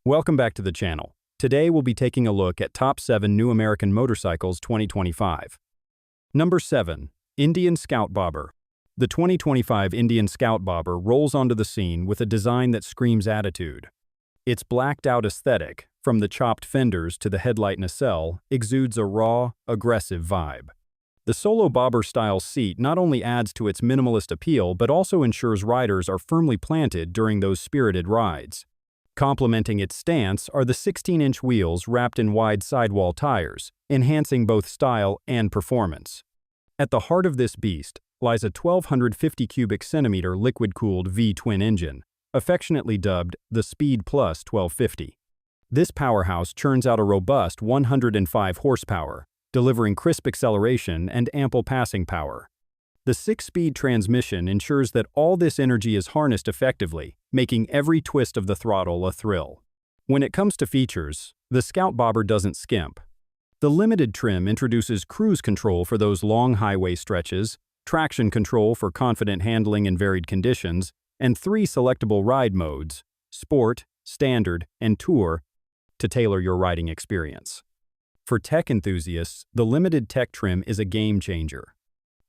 Welcome back to the channel. Today we'll be taking a look at Top 7 New American Motorcycles 2025. Number 7. Indian Scout Bobber. The 2025 Indian Scout Bobber rolls onto the scene with a design that screams attitude. Its blacked-out aesthetic, from the chopped fenders to the headlight nacelle, exudes a raw, aggressive vibe. The solo bobber-style seat not only adds to its minimalist appeal but also ensures riders are firmly planted during those spirited rides. Complementing its stance are the 16-inch wheels wrapped in wide sidewall tires, enhancing both style and performance. At the heart of this beast lies a 1,250 cubic centimeter liquid-cooled V-twin engine, affectionately dubbed the Speed Plus 1250. This powerhouse churns out a robust 105 horsepower, delivering crisp acceleration and ample passing power. The 6-speed transmission ensures that all this energy is harnessed effectively, making every twist of the throttle a thrill. When it comes to features, the Scout Bobber doesn't skimp. The limited trim introduces cruise control for those long highway stretches, traction control for confident handling in varied conditions, and 3 selectable ride modes, Sport, Standard, and Tour, to tailor your riding experience. For tech enthusiasts, the limited tech trim is a game changer.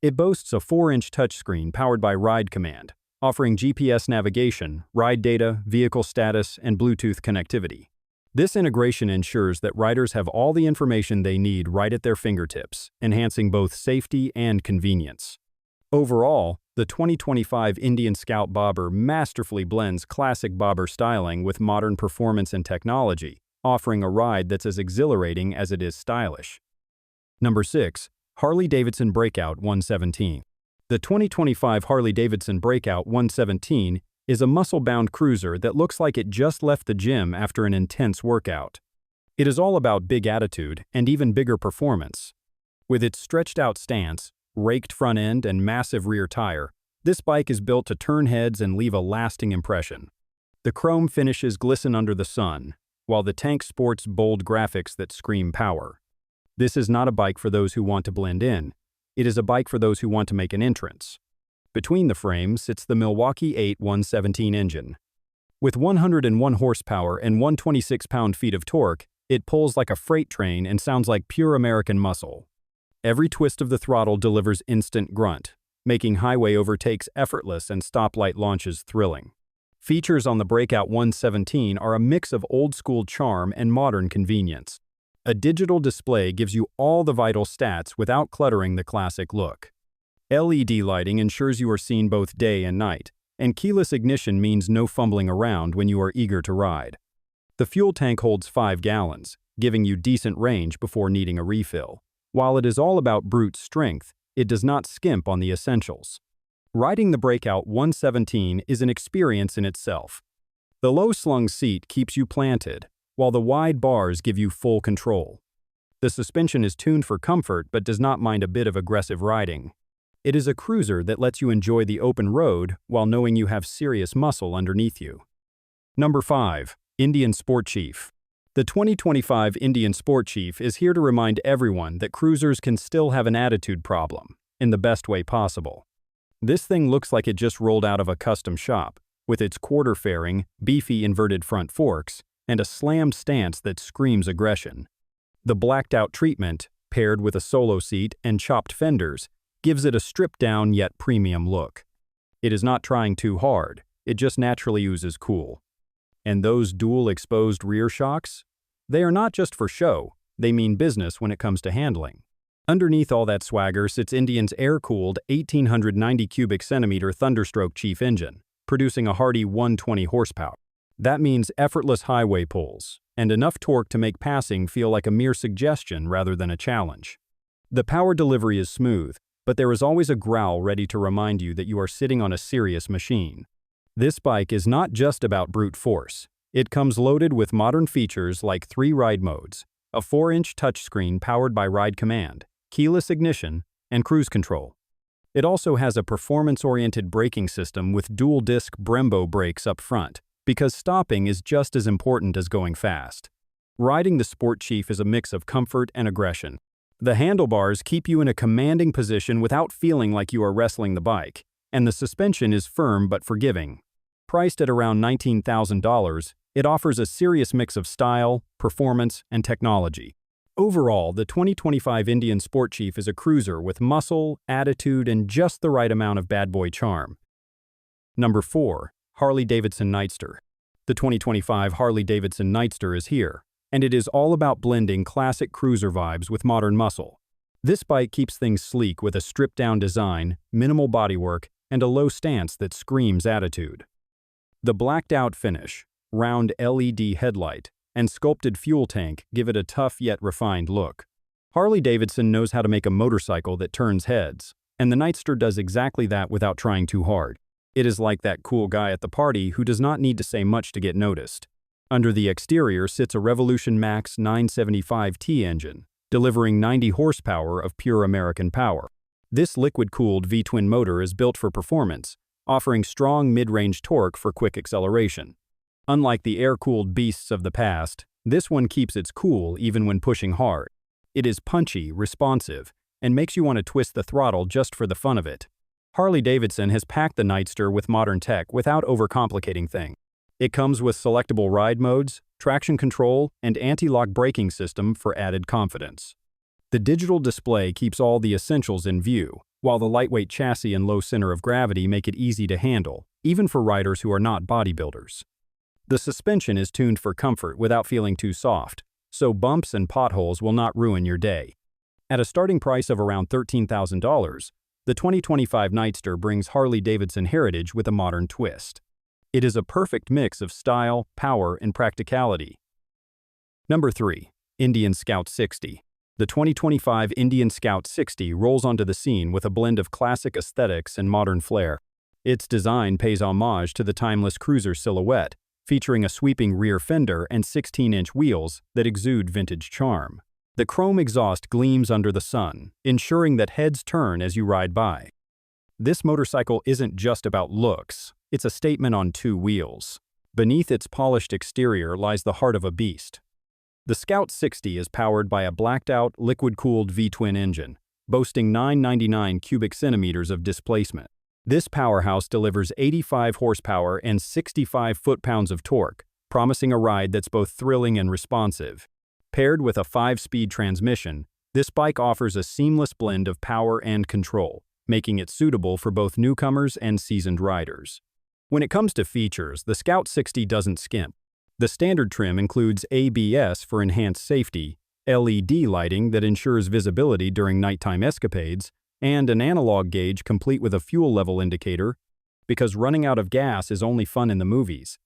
It boasts a 4-inch touchscreen powered by Ride Command, offering GPS navigation, ride data, vehicle status, and Bluetooth connectivity. This integration ensures that riders have all the information they need right at their fingertips, enhancing both safety and convenience. Overall, the 2025 Indian Scout Bobber masterfully blends classic bobber styling with modern performance and technology, offering a ride that's as exhilarating as it is stylish. Number 6. Harley-Davidson Breakout 117. The 2025 Harley-Davidson Breakout 117 is a muscle-bound cruiser that looks like it just left the gym after an intense workout. It is all about big attitude and even bigger performance. With its stretched-out stance, raked front end, and massive rear tire, this bike is built to turn heads and leave a lasting impression. The chrome finishes glisten under the sun, while the tank sports bold graphics that scream power. This is not a bike for those who want to blend in. It is a bike for those who want to make an entrance. Between the frames sits the Milwaukee 8 117 engine. With 101 horsepower and 126 pound-feet of torque, it pulls like a freight train and sounds like pure American muscle. Every twist of the throttle delivers instant grunt, making highway overtakes effortless and stoplight launches thrilling. Features on the Breakout 117 are a mix of old-school charm and modern convenience. A digital display gives you all the vital stats without cluttering the classic look. LED lighting ensures you are seen both day and night, and keyless ignition means no fumbling around when you are eager to ride. The fuel tank holds 5 gallons, giving you decent range before needing a refill. While it is all about brute strength, it does not skimp on the essentials. Riding the Breakout 117 is an experience in itself. The low-slung seat keeps you planted, while the wide bars give you full control. The suspension is tuned for comfort but does not mind a bit of aggressive riding. It is a cruiser that lets you enjoy the open road while knowing you have serious muscle underneath you. Number 5. Indian Sport Chief. The 2025 Indian Sport Chief is here to remind everyone that cruisers can still have an attitude problem, in the best way possible. This thing looks like it just rolled out of a custom shop, with its quarter fairing, beefy inverted front forks, and a slammed stance that screams aggression. The blacked-out treatment, paired with a solo seat and chopped fenders, gives it a stripped-down yet premium look. It is not trying too hard, it just naturally oozes cool. And those dual-exposed rear shocks? They are not just for show, they mean business when it comes to handling. Underneath all that swagger sits Indian's air-cooled 1,890 cubic centimeter Thunderstroke Chief engine, producing a hearty 120 horsepower. That means effortless highway pulls, and enough torque to make passing feel like a mere suggestion rather than a challenge. The power delivery is smooth, but there is always a growl ready to remind you that you are sitting on a serious machine. This bike is not just about brute force. It comes loaded with modern features like 3 ride modes, a 4-inch touchscreen powered by Ride Command, keyless ignition, and cruise control. It also has a performance-oriented braking system with dual-disc Brembo brakes up front, because stopping is just as important as going fast. Riding the Sport Chief is a mix of comfort and aggression. The handlebars keep you in a commanding position without feeling like you are wrestling the bike, and the suspension is firm but forgiving. Priced at around $19,000, It offers a serious mix of style, performance, and technology. Overall, the 2025 Indian Sport Chief is a cruiser with muscle, attitude, and just the right amount of bad boy charm. Number 4. Harley-Davidson Nightster. The 2025 Harley-Davidson Nightster is here, and it is all about blending classic cruiser vibes with modern muscle. This bike keeps things sleek with a stripped-down design, minimal bodywork, and a low stance that screams attitude. The blacked-out finish, round LED headlight, and sculpted fuel tank give it a tough yet refined look. Harley-Davidson knows how to make a motorcycle that turns heads, and the Nightster does exactly that without trying too hard. It is like that cool guy at the party who does not need to say much to get noticed. Under the exterior sits a Revolution Max 975T engine, delivering 90 horsepower of pure American power. This liquid-cooled V-twin motor is built for performance, offering strong mid-range torque for quick acceleration. Unlike the air-cooled beasts of the past, this one keeps its cool even when pushing hard. It is punchy, responsive, and makes you want to twist the throttle just for the fun of it. Harley-Davidson has packed the Nightster with modern tech without overcomplicating things. It comes with selectable ride modes, traction control, and anti-lock braking system for added confidence. The digital display keeps all the essentials in view, while the lightweight chassis and low center of gravity make it easy to handle, even for riders who are not bodybuilders. The suspension is tuned for comfort without feeling too soft, so bumps and potholes will not ruin your day. At a starting price of around $13,000, the 2025 Nightster brings Harley-Davidson heritage with a modern twist. It is a perfect mix of style, power, and practicality. Number 3. Indian Scout 60. The 2025 Indian Scout 60 rolls onto the scene with a blend of classic aesthetics and modern flair. Its design pays homage to the timeless cruiser silhouette, featuring a sweeping rear fender and 16-inch wheels that exude vintage charm. The chrome exhaust gleams under the sun, ensuring that heads turn as you ride by. This motorcycle isn't just about looks, it's a statement on two wheels. Beneath its polished exterior lies the heart of a beast. The Scout 60 is powered by a blacked-out, liquid-cooled V-twin engine, boasting 999 cubic centimeters of displacement. This powerhouse delivers 85 horsepower and 65 foot-pounds of torque, promising a ride that's both thrilling and responsive. Paired with a 5-speed transmission, this bike offers a seamless blend of power and control, making it suitable for both newcomers and seasoned riders. When it comes to features, the Scout 60 doesn't skimp. The standard trim includes ABS for enhanced safety, LED lighting that ensures visibility during nighttime escapades, and an analog gauge complete with a fuel level indicator, because running out of gas is only fun in the movies.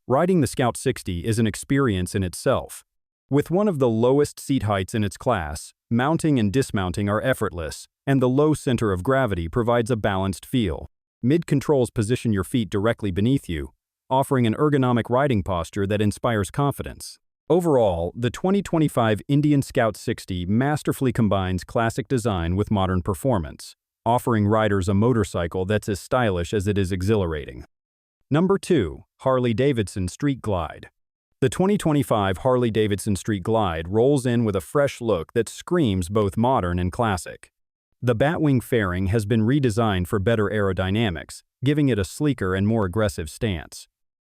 Riding the Scout 60 is an experience in itself. With one of the lowest seat heights in its class, mounting and dismounting are effortless, and the low center of gravity provides a balanced feel. Mid-controls position your feet directly beneath you, offering an ergonomic riding posture that inspires confidence. Overall, the 2025 Indian Scout 60 masterfully combines classic design with modern performance, offering riders a motorcycle that's as stylish as it is exhilarating. Number 2. Harley-Davidson Street Glide. The 2025 Harley-Davidson Street Glide rolls in with a fresh look that screams both modern and classic. The Batwing fairing has been redesigned for better aerodynamics, giving it a sleeker and more aggressive stance.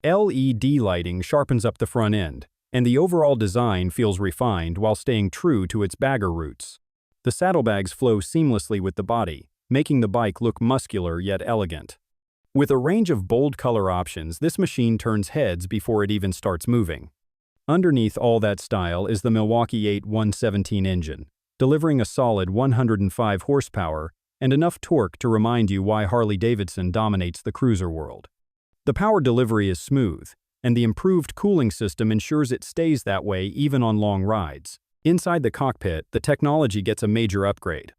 LED lighting sharpens up the front end, and the overall design feels refined while staying true to its bagger roots. The saddlebags flow seamlessly with the body, making the bike look muscular yet elegant. With a range of bold color options, this machine turns heads before it even starts moving. Underneath all that style is the Milwaukee 8 117 engine, delivering a solid 105 horsepower and enough torque to remind you why Harley-Davidson dominates the cruiser world. The power delivery is smooth, and the improved cooling system ensures it stays that way even on long rides. Inside the cockpit, the technology gets a major upgrade.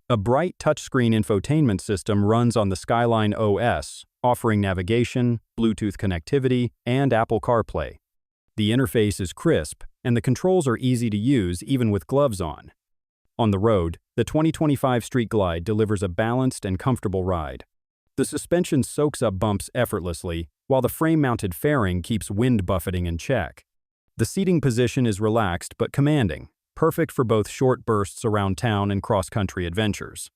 A bright touchscreen infotainment system runs on the Skyline OS, offering navigation, Bluetooth connectivity, and Apple CarPlay. The interface is crisp, and the controls are easy to use even with gloves on. On the road, the 2025 Street Glide delivers a balanced and comfortable ride. The suspension soaks up bumps effortlessly, while the frame-mounted fairing keeps wind buffeting in check. The seating position is relaxed but commanding, perfect for both short bursts around town and cross-country adventures.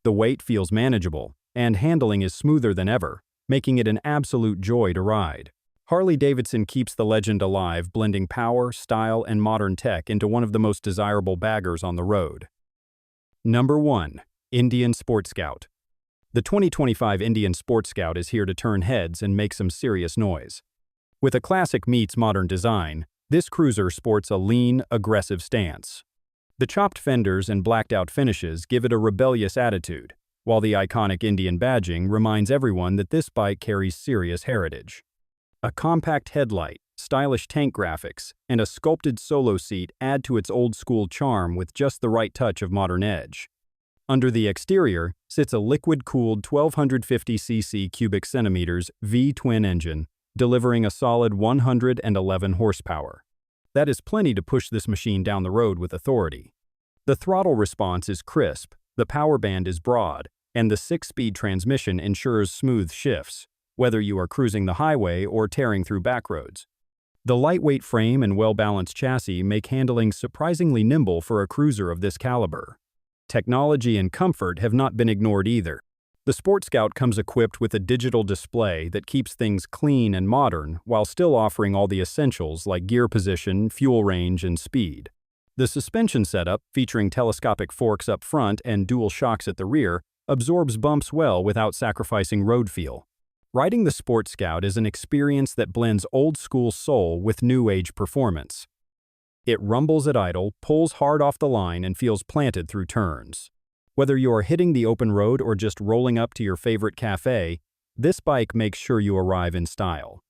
The weight feels manageable, and handling is smoother than ever, making it an absolute joy to ride. Harley-Davidson keeps the legend alive, blending power, style, and modern tech into one of the most desirable baggers on the road. Number 1. Indian Sport Scout. The 2025 Indian Sport Scout is here to turn heads and make some serious noise. With a classic meets modern design, this cruiser sports a lean, aggressive stance. The chopped fenders and blacked-out finishes give it a rebellious attitude, while the iconic Indian badging reminds everyone that this bike carries serious heritage. A compact headlight, stylish tank graphics, and a sculpted solo seat add to its old-school charm with just the right touch of modern edge. Under the exterior sits a liquid-cooled 1250cc cubic centimeters V-twin engine, delivering a solid 111 horsepower. That is plenty to push this machine down the road with authority. The throttle response is crisp, the power band is broad, and the 6-speed transmission ensures smooth shifts, whether you are cruising the highway or tearing through backroads. The lightweight frame and well-balanced chassis make handling surprisingly nimble for a cruiser of this caliber. Technology and comfort have not been ignored either. The Sport Scout comes equipped with a digital display that keeps things clean and modern while still offering all the essentials like gear position, fuel range, and speed. The suspension setup, featuring telescopic forks up front and dual shocks at the rear, absorbs bumps well without sacrificing road feel. Riding the Sport Scout is an experience that blends old-school soul with new-age performance. It rumbles at idle, pulls hard off the line, and feels planted through turns. Whether you are hitting the open road or just rolling up to your favorite cafe, this bike makes sure you arrive in style.